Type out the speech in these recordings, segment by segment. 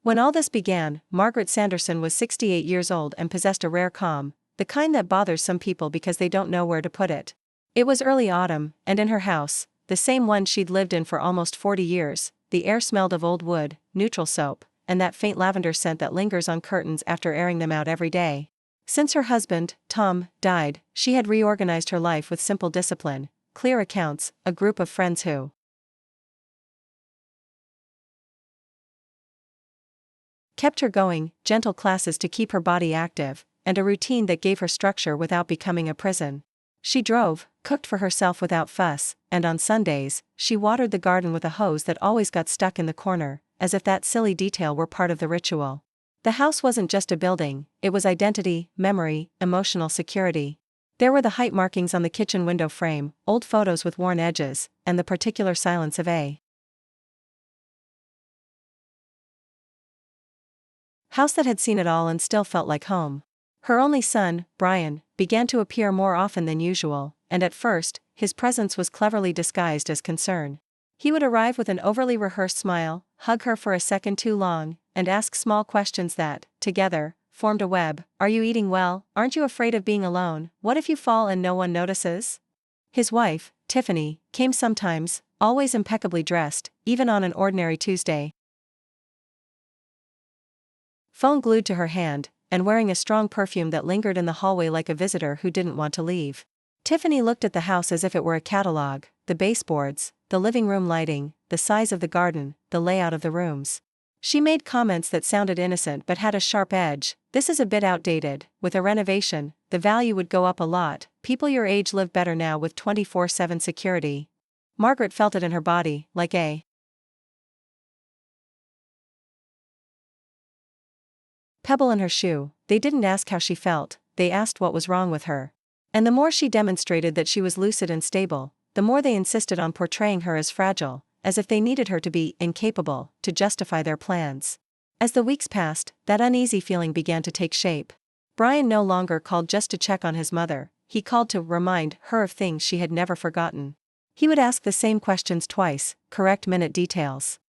When all this began, Margaret Sanderson was 68 years old and possessed a rare calm, the kind that bothers some people because they don't know where to put it. It was early autumn, and in her house, the same one she'd lived in for almost 40 years, the air smelled of old wood, neutral soap, and that faint lavender scent that lingers on curtains after airing them out every day. Since her husband, Tom, died, she had reorganized her life with simple discipline, clear accounts, a group of friends who kept her going, gentle classes to keep her body active, and a routine that gave her structure without becoming a prison. She drove, cooked for herself without fuss, and on Sundays, she watered the garden with a hose that always got stuck in the corner, as if that silly detail were part of the ritual. The house wasn't just a building, it was identity, memory, emotional security. There were the height markings on the kitchen window frame, old photos with worn edges, and the particular silence of a house that had seen it all and still felt like home. Her only son, Brian, began to appear more often than usual, and at first, his presence was cleverly disguised as concern. He would arrive with an overly rehearsed smile, hug her for a second too long, and ask small questions that, together, formed a web. Are you eating well? Aren't you afraid of being alone? What if you fall and no one notices? His wife, Tiffany, came sometimes, always impeccably dressed, even on an ordinary Tuesday. Phone glued to her hand, and wearing a strong perfume that lingered in the hallway like a visitor who didn't want to leave. Tiffany looked at the house as if it were a catalog, the baseboards, the living room lighting, the size of the garden, the layout of the rooms. She made comments that sounded innocent but had a sharp edge. This is a bit outdated. With a renovation, the value would go up a lot. People your age live better now with 24/7 security. Margaret felt it in her body, like a pebble in her shoe. They didn't ask how she felt, they asked what was wrong with her. And the more she demonstrated that she was lucid and stable, the more they insisted on portraying her as fragile, as if they needed her to be incapable to justify their plans. As the weeks passed, that uneasy feeling began to take shape. Brian no longer called just to check on his mother, he called to remind her of things she had never forgotten. He would ask the same questions twice, correct minute details.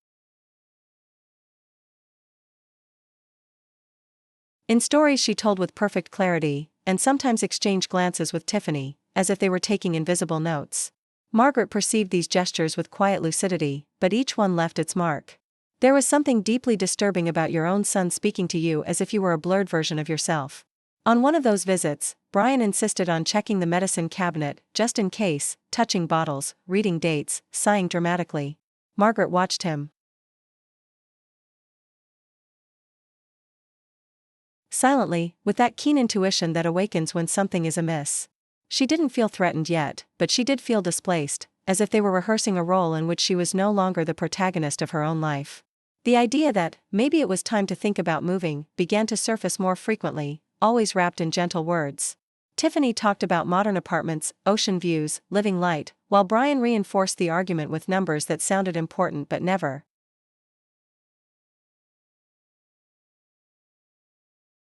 In stories she told with perfect clarity, and sometimes exchanged glances with Tiffany, as if they were taking invisible notes. Margaret perceived these gestures with quiet lucidity, but each one left its mark. There was something deeply disturbing about your own son speaking to you as if you were a blurred version of yourself. On one of those visits, Brian insisted on checking the medicine cabinet, just in case, touching bottles, reading dates, sighing dramatically. Margaret watched him silently, with that keen intuition that awakens when something is amiss. She didn't feel threatened yet, but she did feel displaced, as if they were rehearsing a role in which she was no longer the protagonist of her own life. The idea that, maybe it was time to think about moving, began to surface more frequently, always wrapped in gentle words. Tiffany talked about modern apartments, ocean views, living light, while Brian reinforced the argument with numbers that sounded important but never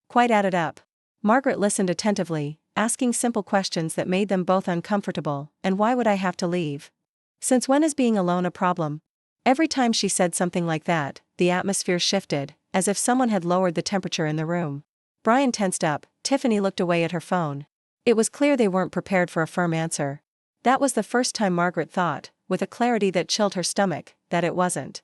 quite added up. Margaret listened attentively, asking simple questions that made them both uncomfortable. And why would I have to leave? Since when is being alone a problem? Every time she said something like that, the atmosphere shifted, as if someone had lowered the temperature in the room. Brian tensed up, Tiffany looked away at her phone. It was clear they weren't prepared for a firm answer. That was the first time Margaret thought, with a clarity that chilled her stomach, that it wasn't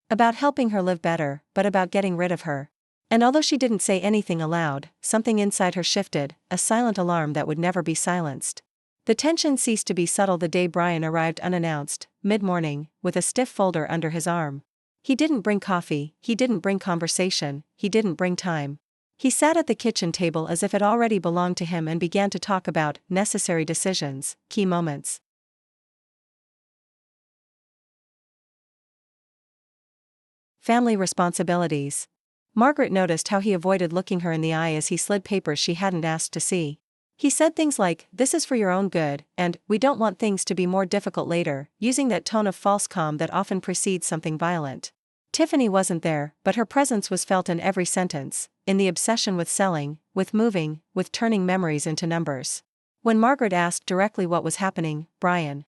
about helping her live better, but about getting rid of her. And although she didn't say anything aloud, something inside her shifted, a silent alarm that would never be silenced. The tension ceased to be subtle the day Brian arrived unannounced, mid-morning, with a stiff folder under his arm. He didn't bring coffee, he didn't bring conversation, he didn't bring time. He sat at the kitchen table as if it already belonged to him and began to talk about necessary decisions, key moments. Family responsibilities. Margaret noticed how he avoided looking her in the eye as he slid papers she hadn't asked to see. He said things like, "This is for your own good," and "We don't want things to be more difficult later," using that tone of false calm that often precedes something violent. Tiffany wasn't there, but her presence was felt in every sentence, in the obsession with selling, with moving, with turning memories into numbers. When Margaret asked directly what was happening, Brian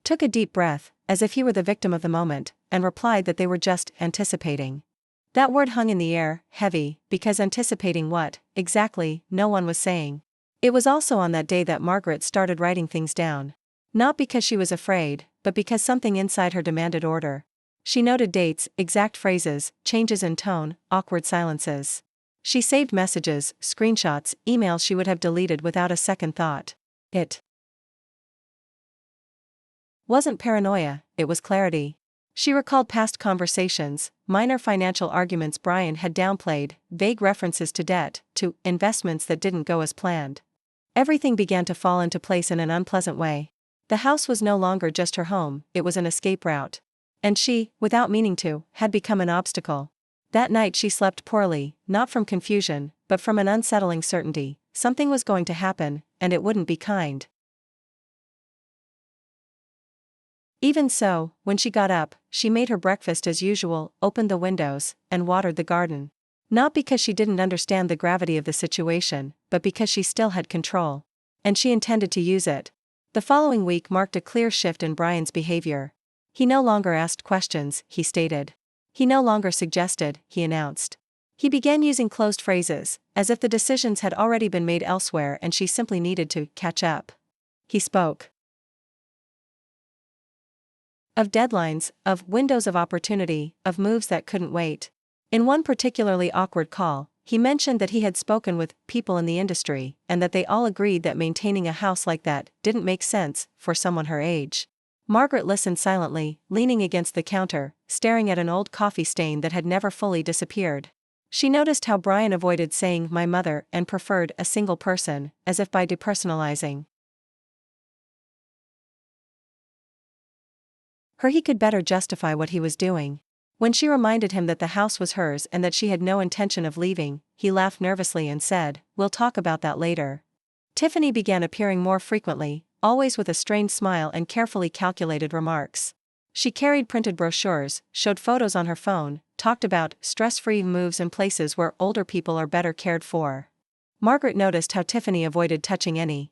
took a deep breath, as if he were the victim of the moment, and replied that they were just anticipating. That word hung in the air, heavy, because anticipating what, exactly, no one was saying. It was also on that day that Margaret started writing things down. Not because she was afraid, but because something inside her demanded order. She noted dates, exact phrases, changes in tone, awkward silences. She saved messages, screenshots, emails she would have deleted without a second thought. It wasn't paranoia, it was clarity. She recalled past conversations, minor financial arguments Brian had downplayed, vague references to debt, to investments that didn't go as planned. Everything began to fall into place in an unpleasant way. The house was no longer just her home, it was an escape route. And she, without meaning to, had become an obstacle. That night she slept poorly, not from confusion, but from an unsettling certainty. Something was going to happen, and it wouldn't be kind. Even so, when she got up, she made her breakfast as usual, opened the windows, and watered the garden. Not because she didn't understand the gravity of the situation, but because she still had control. And she intended to use it. The following week marked a clear shift in Brian's behavior. He no longer asked questions, he stated. He no longer suggested, he announced. He began using closed phrases, as if the decisions had already been made elsewhere and she simply needed to catch up. He spoke of deadlines, of windows of opportunity, of moves that couldn't wait. In one particularly awkward call, he mentioned that he had spoken with people in the industry, and that they all agreed that maintaining a house like that didn't make sense for someone her age. Margaret listened silently, leaning against the counter, staring at an old coffee stain that had never fully disappeared. She noticed how Brian avoided saying "my mother" and preferred "a single person," as if by depersonalizing her he could better justify what he was doing. When she reminded him that the house was hers and that she had no intention of leaving, he laughed nervously and said, "We'll talk about that later." Tiffany began appearing more frequently, always with a strained smile and carefully calculated remarks. She carried printed brochures, showed photos on her phone, talked about stress-free moves and places where older people are better cared for. Margaret noticed how Tiffany avoided touching any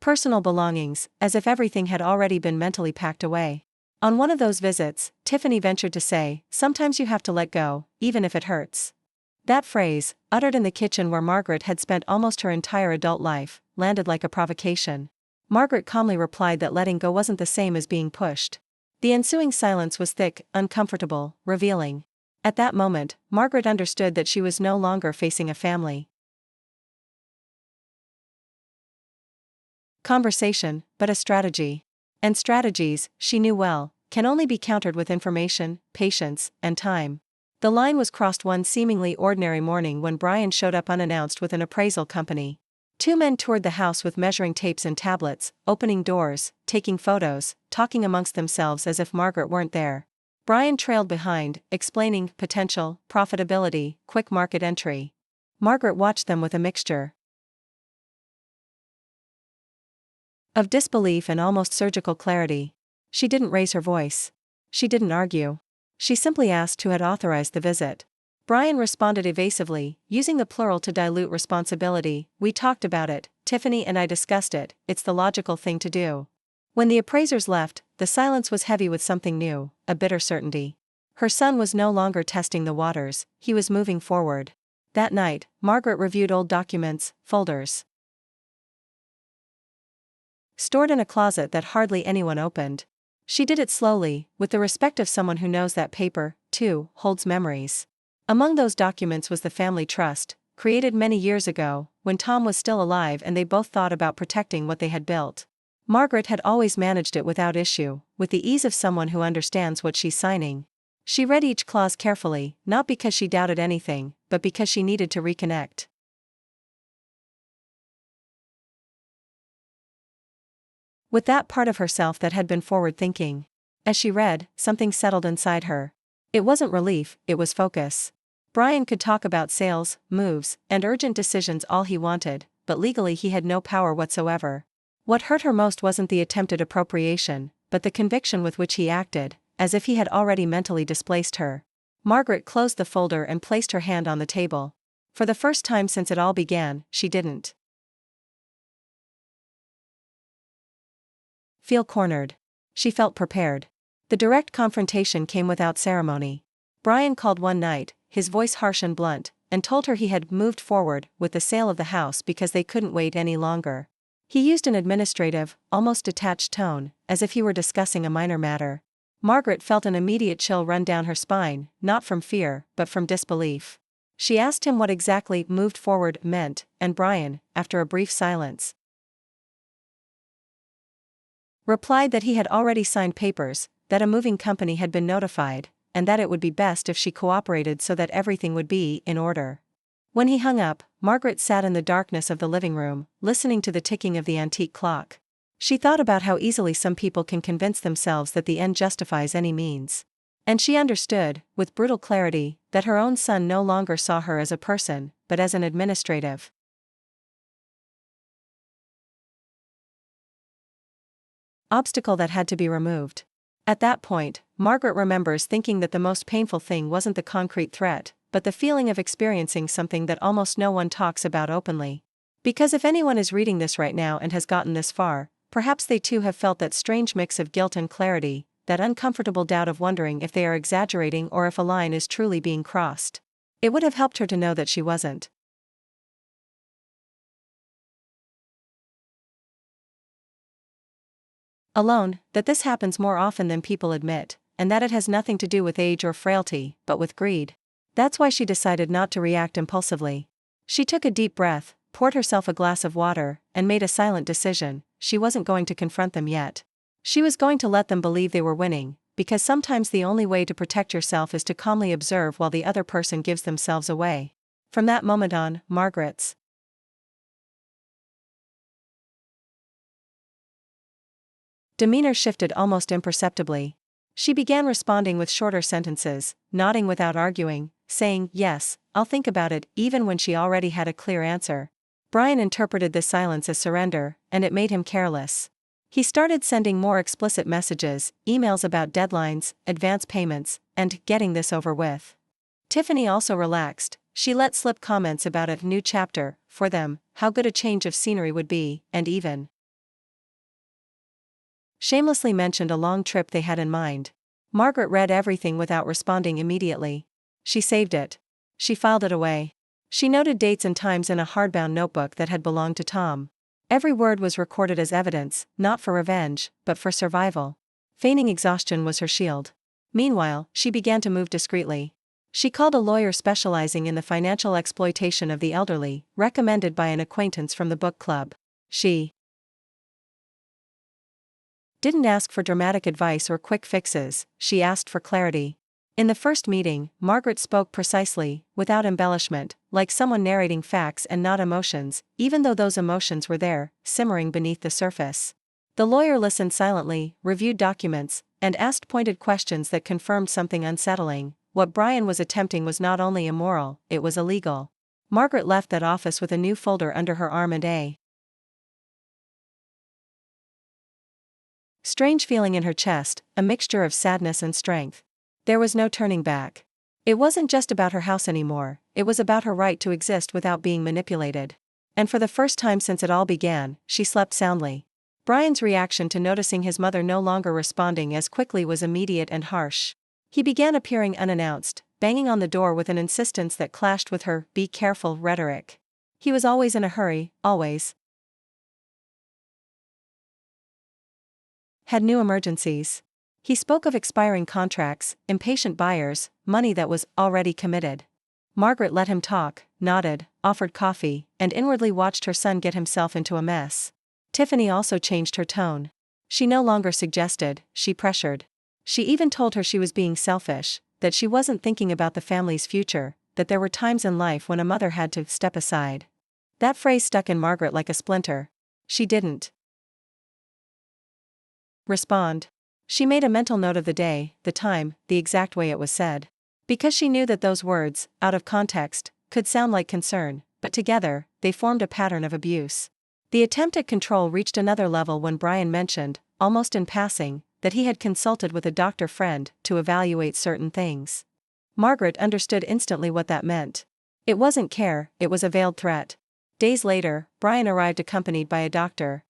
personal belongings, as if everything had already been mentally packed away. On one of those visits, Tiffany ventured to say, "Sometimes you have to let go, even if it hurts." That phrase, uttered in the kitchen where Margaret had spent almost her entire adult life, landed like a provocation. Margaret calmly replied that letting go wasn't the same as being pushed. The ensuing silence was thick, uncomfortable, revealing. At that moment, Margaret understood that she was no longer facing a family conversation, but a strategy. And strategies, she knew well, can only be countered with information, patience, and time. The line was crossed one seemingly ordinary morning when Brian showed up unannounced with an appraisal company. Two men toured the house with measuring tapes and tablets, opening doors, taking photos, talking amongst themselves as if Margaret weren't there. Brian trailed behind, explaining potential, profitability, quick market entry. Margaret watched them with a mixture of disbelief and almost surgical clarity. She didn't raise her voice. She didn't argue. She simply asked who had authorized the visit. Brian responded evasively, using the plural to dilute responsibility. "We talked about it, Tiffany and I discussed it, it's the logical thing to do." When the appraisers left, the silence was heavy with something new, a bitter certainty. Her son was no longer testing the waters, he was moving forward. That night, Margaret reviewed old documents, folders stored in a closet that hardly anyone opened. She did it slowly, with the respect of someone who knows that paper, too, holds memories. Among those documents was the family trust, created many years ago, when Tom was still alive and they both thought about protecting what they had built. Margaret had always managed it without issue, with the ease of someone who understands what she's signing. She read each clause carefully, not because she doubted anything, but because she needed to reconnect with that part of herself that had been forward-thinking. As she read, something settled inside her. It wasn't relief, it was focus. Brian could talk about sales, moves, and urgent decisions all he wanted, but legally he had no power whatsoever. What hurt her most wasn't the attempted appropriation, but the conviction with which he acted, as if he had already mentally displaced her. Margaret closed the folder and placed her hand on the table. For the first time since it all began, she didn't feel cornered. She felt prepared. The direct confrontation came without ceremony. Brian called one night, his voice harsh and blunt, and told her he had moved forward with the sale of the house because they couldn't wait any longer. He used an administrative, almost detached tone, as if he were discussing a minor matter. Margaret felt an immediate chill run down her spine, not from fear, but from disbelief. She asked him what exactly "moved forward" meant, and Brian, after a brief silence, replied that he had already signed papers, that a moving company had been notified, and that it would be best if she cooperated so that everything would be in order. When he hung up, Margaret sat in the darkness of the living room, listening to the ticking of the antique clock. She thought about how easily some people can convince themselves that the end justifies any means. And she understood, with brutal clarity, that her own son no longer saw her as a person, but as an administrative obstacle that had to be removed. At that point, Margaret remembers thinking that the most painful thing wasn't the concrete threat, but the feeling of experiencing something that almost no one talks about openly. Because if anyone is reading this right now and has gotten this far, perhaps they too have felt that strange mix of guilt and clarity, that uncomfortable doubt of wondering if they are exaggerating or if a line is truly being crossed. It would have helped her to know that she wasn't alone, that this happens more often than people admit, and that it has nothing to do with age or frailty, but with greed. That's why she decided not to react impulsively. She took a deep breath, poured herself a glass of water, and made a silent decision. She wasn't going to confront them yet. She was going to let them believe they were winning, because sometimes the only way to protect yourself is to calmly observe while the other person gives themselves away. From that moment on, Margaret's demeanor shifted almost imperceptibly. She began responding with shorter sentences, nodding without arguing, saying, "Yes, I'll think about it," even when she already had a clear answer. Brian interpreted this silence as surrender, and it made him careless. He started sending more explicit messages, emails about deadlines, advance payments, and getting this over with. Tiffany also relaxed. She let slip comments about a new chapter for them, how good a change of scenery would be, and even shamelessly mentioned a long trip they had in mind. Margaret read everything without responding immediately. She saved it. She filed it away. She noted dates and times in a hardbound notebook that had belonged to Tom. Every word was recorded as evidence, not for revenge, but for survival. Feigning exhaustion was her shield. Meanwhile, she began to move discreetly. She called a lawyer specializing in the financial exploitation of the elderly, recommended by an acquaintance from the book club. She didn't ask for dramatic advice or quick fixes, she asked for clarity. In the first meeting, Margaret spoke precisely, without embellishment, like someone narrating facts and not emotions, even though those emotions were there, simmering beneath the surface. The lawyer listened silently, reviewed documents, and asked pointed questions that confirmed something unsettling. What Brian was attempting was not only immoral, it was illegal. Margaret left that office with a new folder under her arm and a strange feeling in her chest, a mixture of sadness and strength. There was no turning back. It wasn't just about her house anymore, it was about her right to exist without being manipulated. And for the first time since it all began, she slept soundly. Brian's reaction to noticing his mother no longer responding as quickly was immediate and harsh. He began appearing unannounced, banging on the door with an insistence that clashed with her "be careful" rhetoric. He was always in a hurry, always had new emergencies. He spoke of expiring contracts, impatient buyers, money that was already committed. Margaret let him talk, nodded, offered coffee, and inwardly watched her son get himself into a mess. Tiffany also changed her tone. She no longer suggested, she pressured. She even told her she was being selfish, that she wasn't thinking about the family's future, that there were times in life when a mother had to step aside. That phrase stuck in Margaret like a splinter. She didn't respond. She made a mental note of the day, the time, the exact way it was said. Because she knew that those words, out of context, could sound like concern, but together, they formed a pattern of abuse. The attempt at control reached another level when Brian mentioned, almost in passing, that he had consulted with a doctor friend to evaluate certain things. Margaret understood instantly what that meant. It wasn't care, it was a veiled threat. Days later, Brian arrived accompanied by a doctor.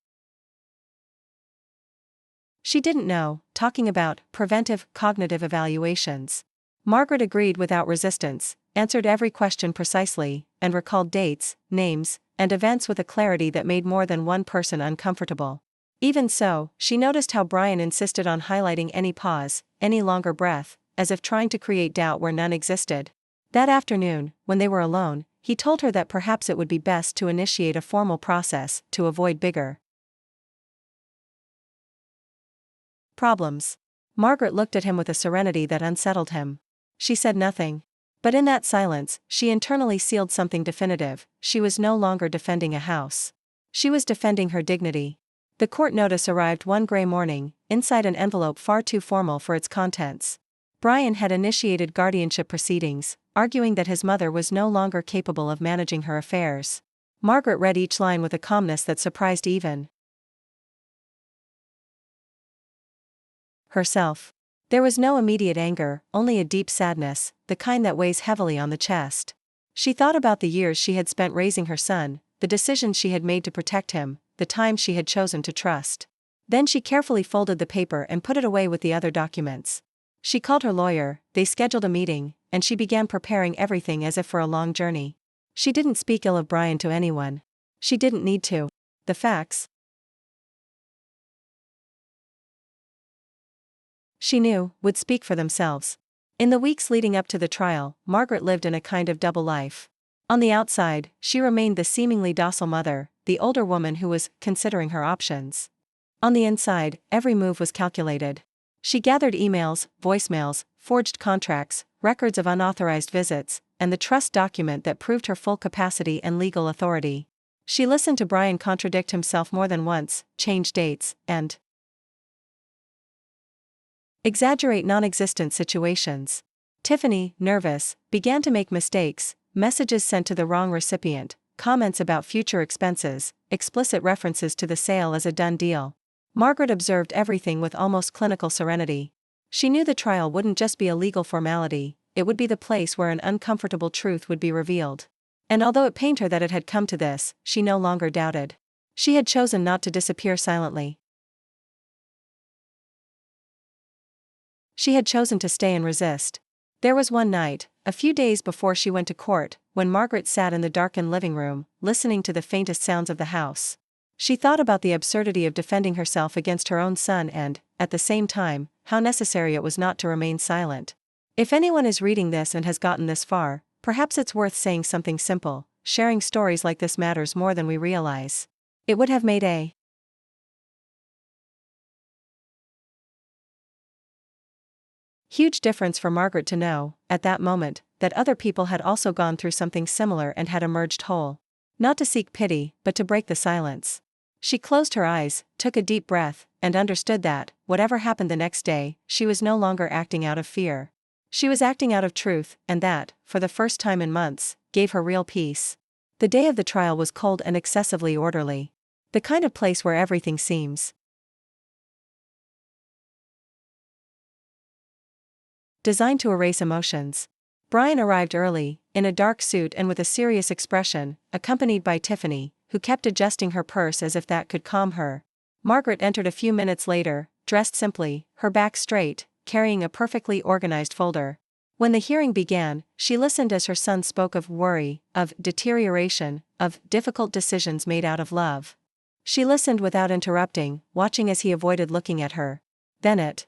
She didn't know, talking about preventive cognitive evaluations. Margaret agreed without resistance, answered every question precisely, and recalled dates, names, and events with a clarity that made more than one person uncomfortable. Even so, she noticed how Brian insisted on highlighting any pause, any longer breath, as if trying to create doubt where none existed. That afternoon, when they were alone, he told her that perhaps it would be best to initiate a formal process to avoid bigger problems. Margaret looked at him with a serenity that unsettled him. She said nothing. But in that silence, she internally sealed something definitive: she was no longer defending a house. She was defending her dignity. The court notice arrived one gray morning, inside an envelope far too formal for its contents. Brian had initiated guardianship proceedings, arguing that his mother was no longer capable of managing her affairs. Margaret read each line with a calmness that surprised even herself. There was no immediate anger, only a deep sadness, the kind that weighs heavily on the chest. She thought about the years she had spent raising her son, the decisions she had made to protect him, the time she had chosen to trust. Then she carefully folded the paper and put it away with the other documents. She called her lawyer, they scheduled a meeting, and she began preparing everything as if for a long journey. She didn't speak ill of Brian to anyone. She didn't need to. The facts, she knew, would speak for themselves. In the weeks leading up to the trial, Margaret lived in a kind of double life. On the outside, she remained the seemingly docile mother, the older woman who was considering her options. On the inside, every move was calculated. She gathered emails, voicemails, forged contracts, records of unauthorized visits, and the trust document that proved her full capacity and legal authority. She listened to Brian contradict himself more than once, change dates, and exaggerate non-existent situations. Tiffany, nervous, began to make mistakes, messages sent to the wrong recipient, comments about future expenses, explicit references to the sale as a done deal. Margaret observed everything with almost clinical serenity. She knew the trial wouldn't just be a legal formality, it would be the place where an uncomfortable truth would be revealed. And although it pained her that it had come to this, she no longer doubted. She had chosen not to disappear silently. She had chosen to stay and resist. There was one night, a few days before she went to court, when Margaret sat in the darkened living room, listening to the faintest sounds of the house. She thought about the absurdity of defending herself against her own son and, at the same time, how necessary it was not to remain silent. If anyone is reading this and has gotten this far, perhaps it's worth saying something simple: sharing stories like this matters more than we realize. It would have made a huge difference for Margaret to know, at that moment, that other people had also gone through something similar and had emerged whole. Not to seek pity, but to break the silence. She closed her eyes, took a deep breath, and understood that, whatever happened the next day, she was no longer acting out of fear. She was acting out of truth, and that, for the first time in months, gave her real peace. The day of the trial was cold and excessively orderly. The kind of place where everything seems designed to erase emotions. Brian arrived early, in a dark suit and with a serious expression, accompanied by Tiffany, who kept adjusting her purse as if that could calm her. Margaret entered a few minutes later, dressed simply, her back straight, carrying a perfectly organized folder. When the hearing began, she listened as her son spoke of worry, of deterioration, of difficult decisions made out of love. She listened without interrupting, watching as he avoided looking at her. Then it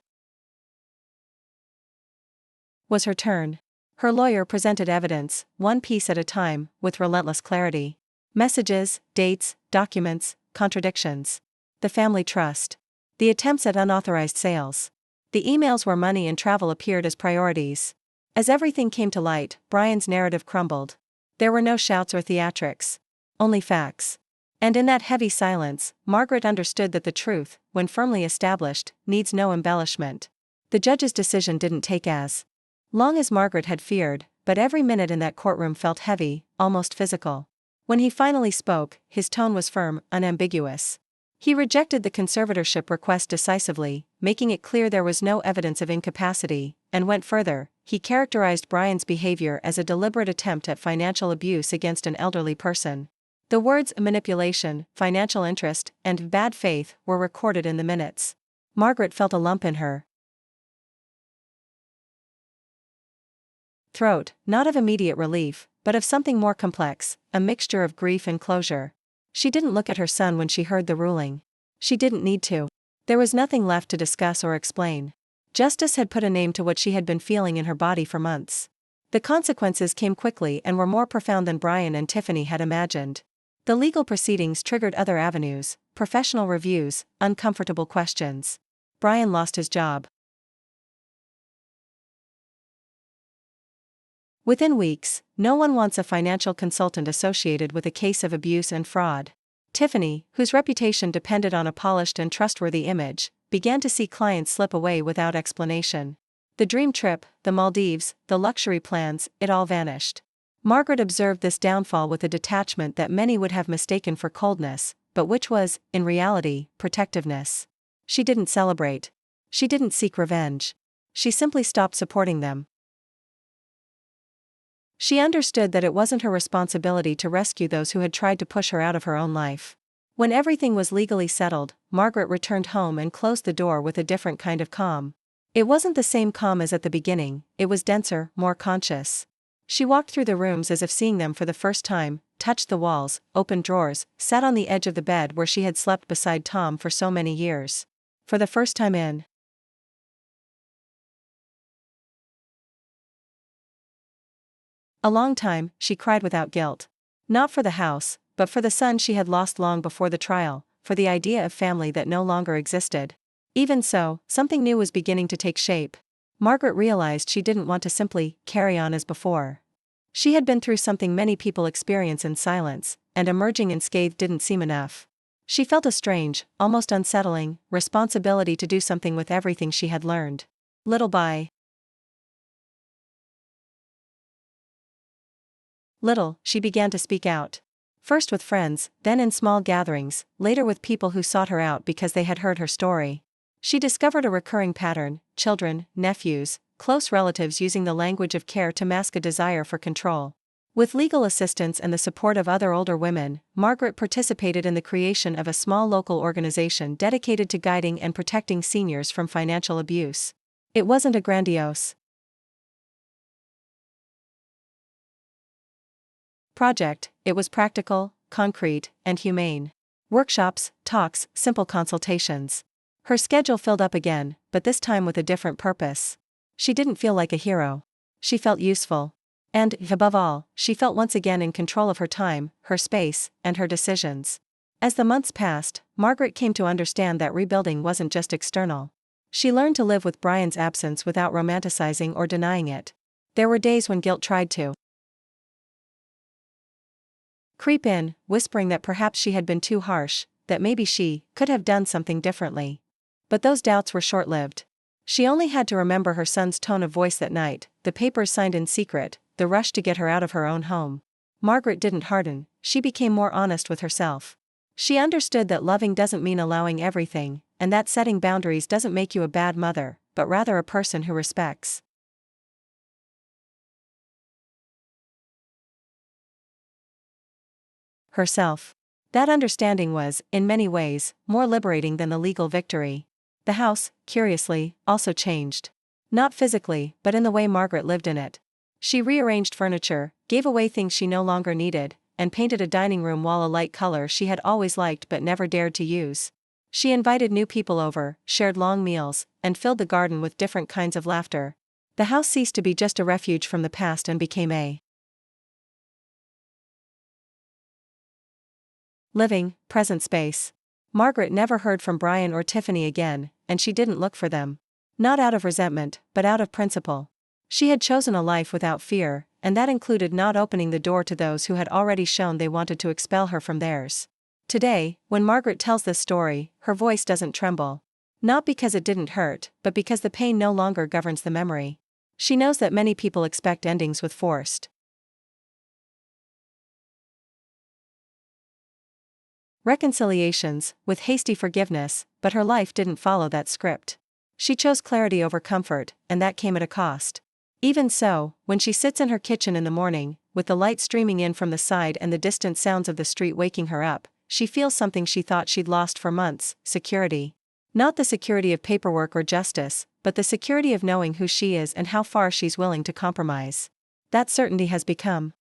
was her turn. Her lawyer presented evidence, one piece at a time, with relentless clarity. Messages, dates, documents, contradictions. The family trust. The attempts at unauthorized sales. The emails where money and travel appeared as priorities. As everything came to light, Brian's narrative crumbled. There were no shouts or theatrics. Only facts. And in that heavy silence, Margaret understood that the truth, when firmly established, needs no embellishment. The judge's decision didn't take as long as Margaret had feared, but every minute in that courtroom felt heavy, almost physical. When he finally spoke, his tone was firm, unambiguous. He rejected the conservatorship request decisively, making it clear there was no evidence of incapacity, and went further. He characterized Brian's behavior as a deliberate attempt at financial abuse against an elderly person. The words manipulation, financial interest, and bad faith were recorded in the minutes. Margaret felt a lump in her throat, not of immediate relief, but of something more complex, a mixture of grief and closure. She didn't look at her son when she heard the ruling. She didn't need to. There was nothing left to discuss or explain. Justice had put a name to what she had been feeling in her body for months. The consequences came quickly and were more profound than Brian and Tiffany had imagined. The legal proceedings triggered other avenues, professional reviews, uncomfortable questions. Brian lost his job. Within weeks, no one wants a financial consultant associated with a case of abuse and fraud. Tiffany, whose reputation depended on a polished and trustworthy image, began to see clients slip away without explanation. The dream trip, the Maldives, the luxury plans, it all vanished. Margaret observed this downfall with a detachment that many would have mistaken for coldness, but which was, in reality, protectiveness. She didn't celebrate. She didn't seek revenge. She simply stopped supporting them. She understood that it wasn't her responsibility to rescue those who had tried to push her out of her own life. When everything was legally settled, Margaret returned home and closed the door with a different kind of calm. It wasn't the same calm as at the beginning, it was denser, more conscious. She walked through the rooms as if seeing them for the first time, touched the walls, opened drawers, sat on the edge of the bed where she had slept beside Tom for so many years. For the first time in a long time, she cried without guilt. Not for the house, but for the son she had lost long before the trial, for the idea of family that no longer existed. Even so, something new was beginning to take shape. Margaret realized she didn't want to simply carry on as before. She had been through something many people experience in silence, and emerging unscathed didn't seem enough. She felt a strange, almost unsettling, responsibility to do something with everything she had learned. Little by little, she began to speak out. First with friends, then in small gatherings, later with people who sought her out because they had heard her story. She discovered a recurring pattern: children, nephews, close relatives using the language of care to mask a desire for control. With legal assistance and the support of other older women, Margaret participated in the creation of a small local organization dedicated to guiding and protecting seniors from financial abuse. It wasn't a grandiose project, it was practical, concrete, and humane. Workshops, talks, simple consultations. Her schedule filled up again, but this time with a different purpose. She didn't feel like a hero. She felt useful. And, above all, she felt once again in control of her time, her space, and her decisions. As the months passed, Margaret came to understand that rebuilding wasn't just external. She learned to live with Brian's absence without romanticizing or denying it. There were days when guilt tried to creep in, whispering that perhaps she had been too harsh, that maybe she could have done something differently. But those doubts were short-lived. She only had to remember her son's tone of voice that night, the papers signed in secret, the rush to get her out of her own home. Margaret didn't harden, she became more honest with herself. She understood that loving doesn't mean allowing everything, and that setting boundaries doesn't make you a bad mother, but rather a person who respects herself. That understanding was, in many ways, more liberating than the legal victory. The house, curiously, also changed. Not physically, but in the way Margaret lived in it. She rearranged furniture, gave away things she no longer needed, and painted a dining room wall a light color she had always liked but never dared to use. She invited new people over, shared long meals, and filled the garden with different kinds of laughter. The house ceased to be just a refuge from the past and became a living, present space. Margaret never heard from Brian or Tiffany again, and she didn't look for them. Not out of resentment, but out of principle. She had chosen a life without fear, and that included not opening the door to those who had already shown they wanted to expel her from theirs. Today, when Margaret tells this story, her voice doesn't tremble. Not because it didn't hurt, but because the pain no longer governs the memory. She knows that many people expect endings with forced reconciliations, with hasty forgiveness, but her life didn't follow that script. She chose clarity over comfort, and that came at a cost. Even so, when she sits in her kitchen in the morning, with the light streaming in from the side and the distant sounds of the street waking her up, she feels something she thought she'd lost for months: security. Not the security of paperwork or justice, but the security of knowing who she is and how far she's willing to compromise. That certainty has become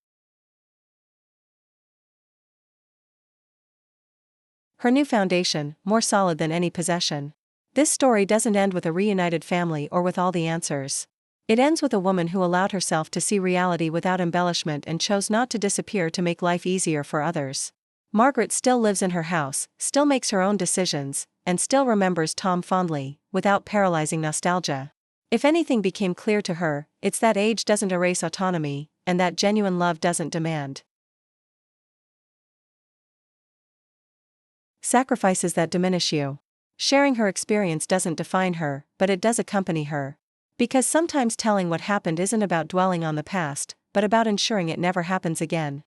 her new foundation, more solid than any possession. This story doesn't end with a reunited family or with all the answers. It ends with a woman who allowed herself to see reality without embellishment and chose not to disappear to make life easier for others. Margaret still lives in her house, still makes her own decisions, and still remembers Tom fondly, without paralyzing nostalgia. If anything became clear to her, it's that age doesn't erase autonomy, and that genuine love doesn't demand sacrifices that diminish you. Sharing her experience doesn't define her, but it does accompany her. Because sometimes telling what happened isn't about dwelling on the past, but about ensuring it never happens again.